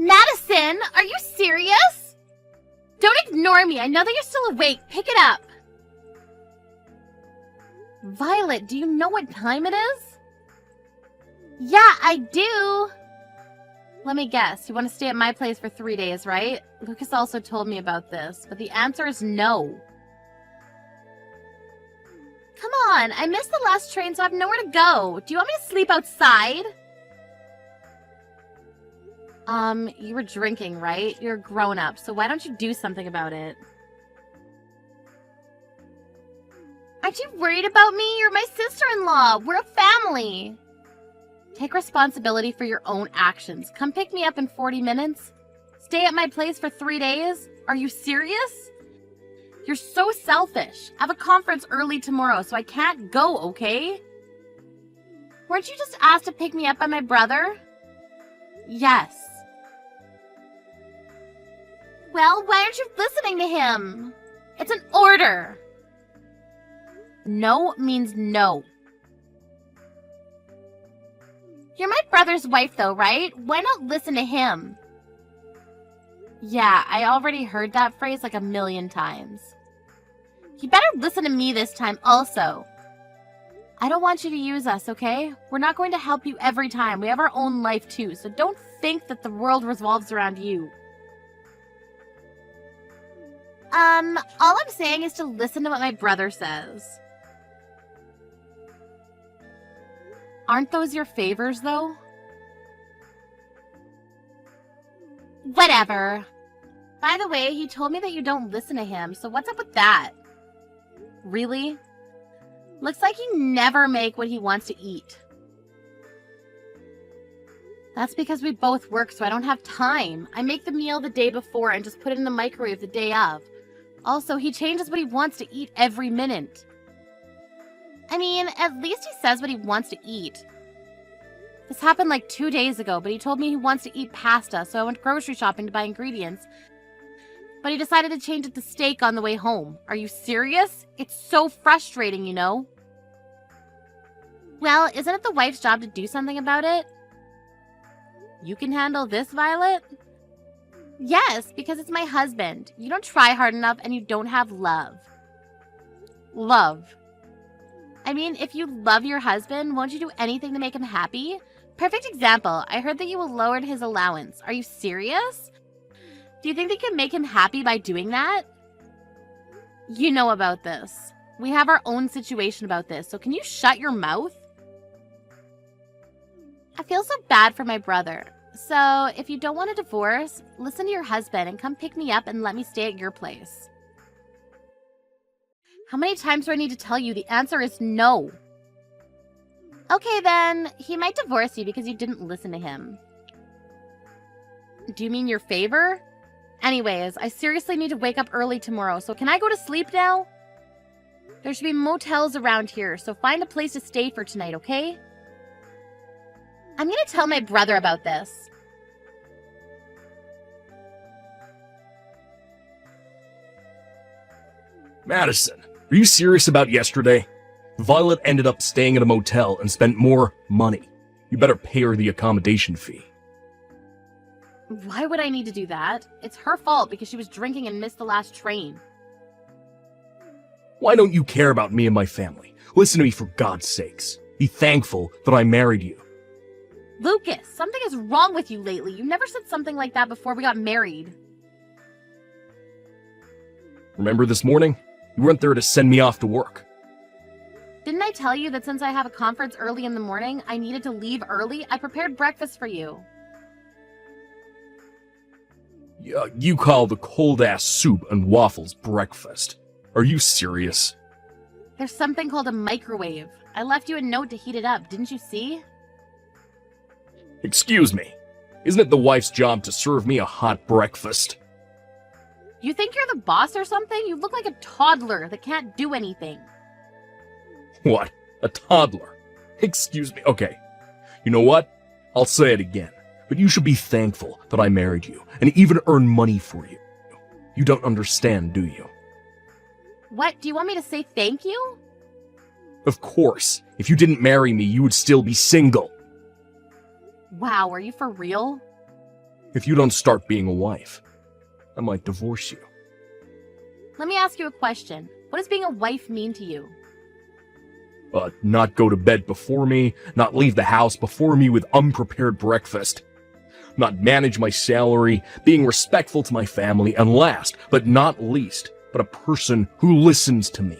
Madison, are you serious? Don't ignore me. I know that you're still awake. Pick it up. Violet, do you know what time it is? Yeah, I do. Let me guess. You want to stay at my place for 3 days, right? Lucas also told me about this, but the answer is no. Come on, I missed the last train, so I have nowhere to go. Do you want me to sleep outside? You were drinking, right? You're a grown-up, so why don't you do something about it? Aren't you worried about me? You're my sister-in-law. We're a family. Take responsibility for your own actions. Come pick me up in 40 minutes. Stay at my place for 3 days? Are you serious? You're so selfish. I have a conference early tomorrow, so I can't go, okay? Weren't you just asked to pick me up by my brother? Yes. Well, why aren't you listening to him? It's an order. No means no. You're my brother's wife, though, right? Why not listen to him? Yeah, I already heard that phrase like 1,000,000 times. You better listen to me this time also. I don't want you to use us, okay? We're not going to help you every time. We have our own life too, so don't think that the world revolves around you. All I'm saying is to listen to what my brother says. Aren't those your favors, though? Whatever. By the way, he told me that you don't listen to him, so what's up with that? Really? Looks like you never make what he wants to eat. That's because we both work, so I don't have time. I make the meal the day before and just put it in the microwave the day of. Also, he changes what he wants to eat every minute. I mean, at least he says what he wants to eat. This happened like 2 days ago, but he told me he wants to eat pasta, so I went grocery shopping to buy ingredients. But he decided to change it to steak on the way home. Are you serious? It's so frustrating, you know? Well, isn't it the wife's job to do something about it? You can handle this, Violet? Yes, because it's my husband. You don't try hard enough and you don't have love. Love. I mean, if you love your husband, won't you do anything to make him happy? Perfect example. I heard that you lowered his allowance. Are you serious? Do you think they can make him happy by doing that? You know about this. We have our own situation about this, so can you shut your mouth? I feel so bad for my brother. So, if you don't want a divorce, listen to your husband and come pick me up and let me stay at your place. How many times do I need to tell you? The answer is no. Okay then, he might divorce you because you didn't listen to him. Do you mean your favor? Anyways, I seriously need to wake up early tomorrow, so can I go to sleep now? There should be motels around here, so find a place to stay for tonight, okay? I'm gonna tell my brother about this. Madison, are you serious about yesterday? Violet ended up staying at a motel and spent more money. You better pay her the accommodation fee. Why would I need to do that? It's her fault because she was drinking and missed the last train. Why don't you care about me and my family? Listen to me for God's sakes. Be thankful that I married you. Lucas, something is wrong with you lately. You never said something like that before we got married. Remember this morning? You weren't there to send me off to work. Didn't I tell you that since I have a conference early in the morning, I needed to leave early? I prepared breakfast for you. You call the cold-ass soup and waffles breakfast. Are you serious? There's something called a microwave. I left you a note to heat it up, didn't you see? Excuse me. Isn't it the wife's job to serve me a hot breakfast? You think you're the boss or something? You look like a toddler that can't do anything. What? A toddler? Excuse me. Okay. You know what? I'll say it again. But you should be thankful that I married you and even earn money for you. You don't understand, do you? What? Do you want me to say thank you? Of course. If you didn't marry me, you would still be single. Wow, are you for real? If you don't start being a wife, I might divorce you. Let me ask you a question. What does being a wife mean to you? Not go to bed before me, not leave the house before me with unprepared breakfast, not manage my salary, being respectful to my family, and last, but not least, but a person who listens to me.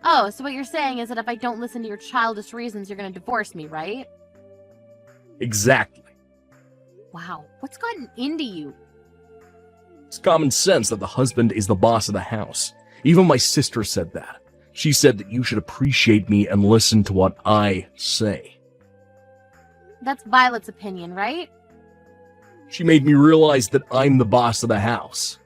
Oh, so what you're saying is that if I don't listen to your childish reasons, you're going to divorce me, right? Exactly. Wow, what's gotten into you? It's common sense that the husband is the boss of the house. Even my sister said that. She said that you should appreciate me and listen to what I say. That's Violet's opinion, right? She made me realize that I'm the boss of the house.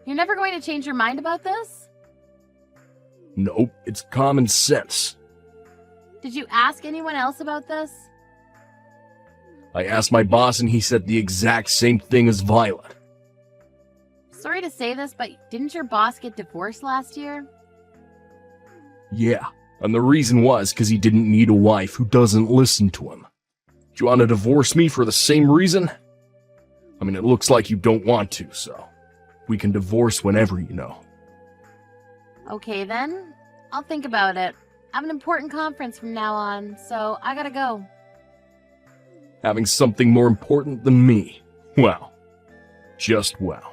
You're never going to change your mind about this? Nope, it's common sense. Did you ask anyone else about this? I asked my boss and he said the exact same thing as Violet. Sorry to say this, but didn't your boss get divorced last year? Yeah, and the reason was because he didn't need a wife who doesn't listen to him. Do you want to divorce me for the same reason? I mean, it looks like you don't want to, so we can divorce whenever, you know. Okay then, I'll think about it. I have an important conference from now on, so I gotta go. Having something more important than me. Well, just well.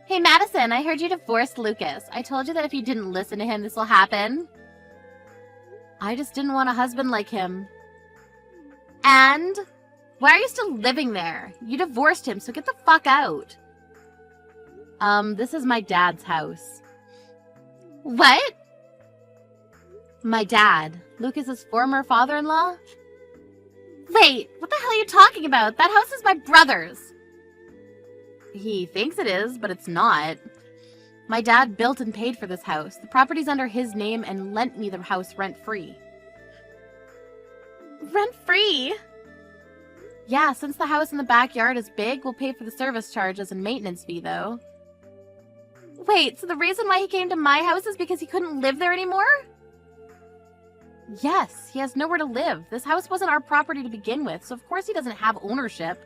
Hey Madison, I heard you divorced Lucas. I told you that if you didn't listen to him, this will happen. I just didn't want a husband like him. And? Why are you still living there? You divorced him, so get the fuck out. This is my dad's house. What? My dad, Lucas's former father-in-law? Wait, what the hell are you talking about? That house is my brother's. He thinks it is, but it's not. My dad built and paid for this house. The property's under his name and lent me the house rent-free. Rent-free? Yeah, since the house in the backyard is big, we'll pay for the service charges and maintenance fee, though. Wait, so the reason why he came to my house is because he couldn't live there anymore? Yes, he has nowhere to live. This house wasn't our property to begin with, so of course he doesn't have ownership.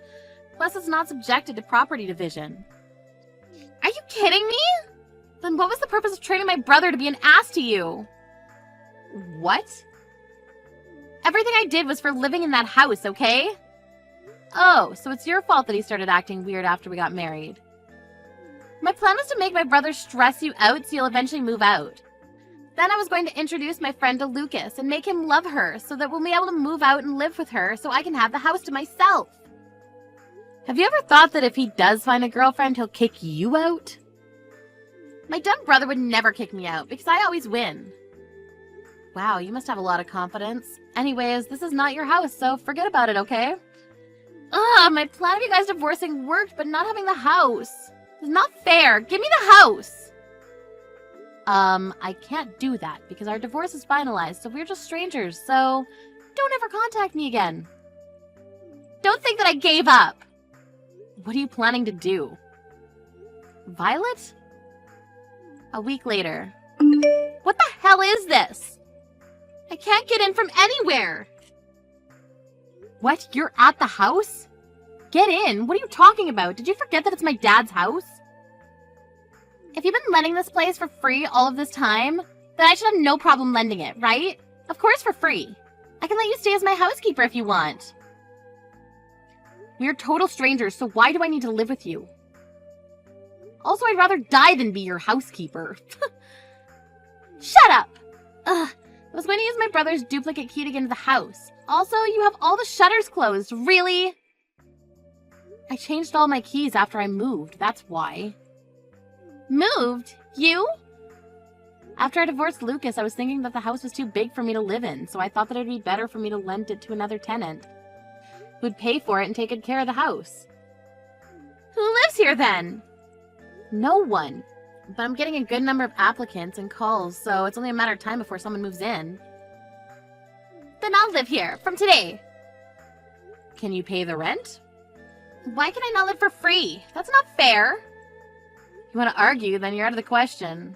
Plus, it's not subjected to property division. Are you kidding me? Then what was the purpose of training my brother to be an ass to you? What? Everything I did was for living in that house, okay? Oh, so it's your fault that he started acting weird after we got married. My plan was to make my brother stress you out so you'll eventually move out. Then I was going to introduce my friend to Lucas and make him love her so that we'll be able to move out and live with her so I can have the house to myself. Have you ever thought that if he does find a girlfriend, he'll kick you out? My dumb brother would never kick me out because I always win. Wow, you must have a lot of confidence. Anyways, this is not your house, so forget about it, okay? Ugh, my plan of you guys divorcing worked, but not having the house. It's not fair. Give me the house. I can't do that because our divorce is finalized, so we're just strangers, so don't ever contact me again. Don't think that I gave up. What are you planning to do? Violet? A week later. What the hell is this? I can't get in from anywhere. What? You're at the house? Get in? What are you talking about? Did you forget that it's my dad's house? If you've been letting this place for free all of this time, then I should have no problem lending it, right? Of course for free. I can let you stay as my housekeeper if you want. We're total strangers, so why do I need to live with you? Also, I'd rather die than be your housekeeper. Shut up! Ugh, I was going to use my brother's duplicate key to get into the house. Also, you have all the shutters closed. Really? I changed all my keys after I moved, that's why. Moved? You? After I divorced Lucas, I was thinking that the house was too big for me to live in, so I thought that it would be better for me to lend it to another tenant who'd pay for it and take good care of the house. Who lives here then? No one. But I'm getting a good number of applicants and calls, so it's only a matter of time before someone moves in. Then I'll live here, from today. Can you pay the rent? Why can I not live for free? That's not fair. If you want to argue, then you're out of the question.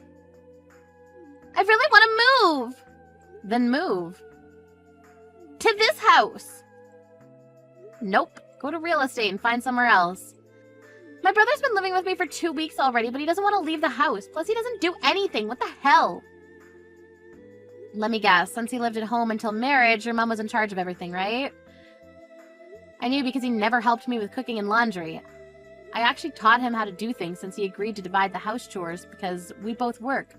I really want to move! Then move. To this house! Nope. Go to real estate and find somewhere else. My brother's been living with me for 2 weeks already, but he doesn't want to leave the house. Plus, he doesn't do anything. What the hell? Let me guess. Since he lived at home until marriage, your mom was in charge of everything, right? I knew because he never helped me with cooking and laundry. I actually taught him how to do things since he agreed to divide the house chores because we both work.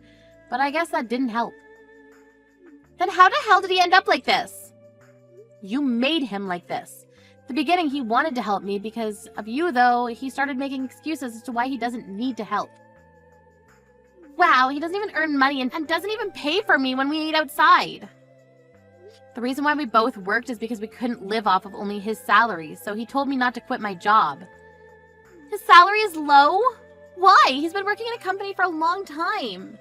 But I guess that didn't help. Then how the hell did he end up like this? You made him like this. At the beginning, he wanted to help me because of you, though. He started making excuses as to why he doesn't need to help. Wow, he doesn't even earn money and doesn't even pay for me when we eat outside. The reason why we both worked is because we couldn't live off of only his salary, so he told me not to quit my job. His salary is low? Why? He's been working in a company for a long time.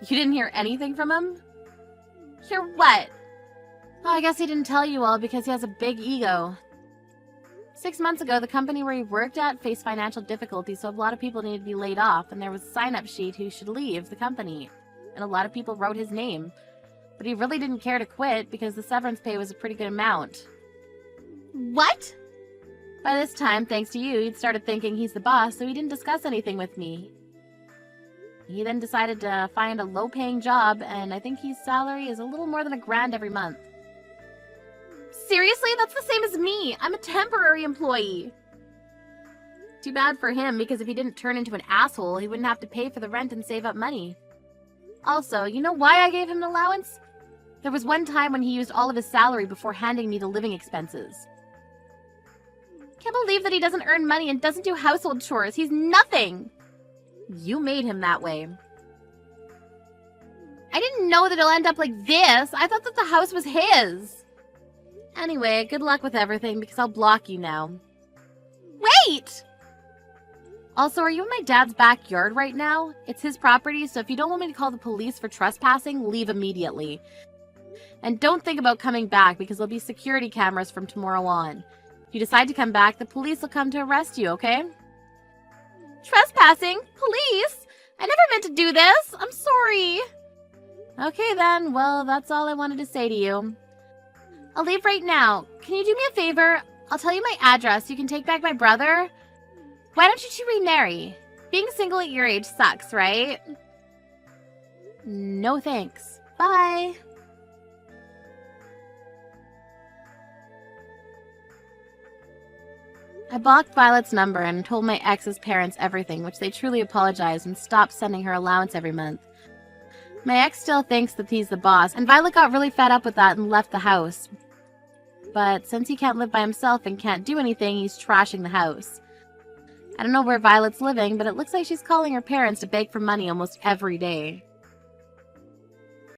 You didn't hear anything from him? Hear what? Oh, I guess he didn't tell you all because he has a big ego. 6 months ago, the company where he worked at faced financial difficulties, so a lot of people needed to be laid off, and there was a sign-up sheet who should leave the company. And a lot of people wrote his name. But he really didn't care to quit because the severance pay was a pretty good amount. What? By this time, thanks to you, he'd started thinking he's the boss, so he didn't discuss anything with me. He then decided to find a low-paying job, and I think his salary is a little more than $1,000 every month. Seriously? That's the same as me. I'm a temporary employee. Too bad for him, because if he didn't turn into an asshole, he wouldn't have to pay for the rent and save up money. Also, you know why I gave him an allowance? There was one time when he used all of his salary before handing me the living expenses. Can't believe that he doesn't earn money and doesn't do household chores. He's nothing. You made him that way. I didn't know that he'll end up like this. I thought that the house was his. Anyway, good luck with everything because I'll block you now. Wait! Also, are you in my dad's backyard right now? It's his property, so if you don't want me to call the police for trespassing, leave immediately. And don't think about coming back because there'll be security cameras from tomorrow on. If you decide to come back, the police will come to arrest you, okay? Trespassing? Police? I never meant to do this. I'm sorry. Okay then, well, that's all I wanted to say to you. I'll leave right now. Can you do me a favor? I'll tell you my address. You can take back my brother. Why don't you two remarry? Being single at your age sucks, right? No thanks. Bye. I blocked Violet's number and told my ex's parents everything, which they truly apologized and stopped sending her allowance every month. My ex still thinks that he's the boss, and Violet got really fed up with that and left the house. But since he can't live by himself and can't do anything, he's trashing the house. I don't know where Violet's living, but it looks like she's calling her parents to beg for money almost every day.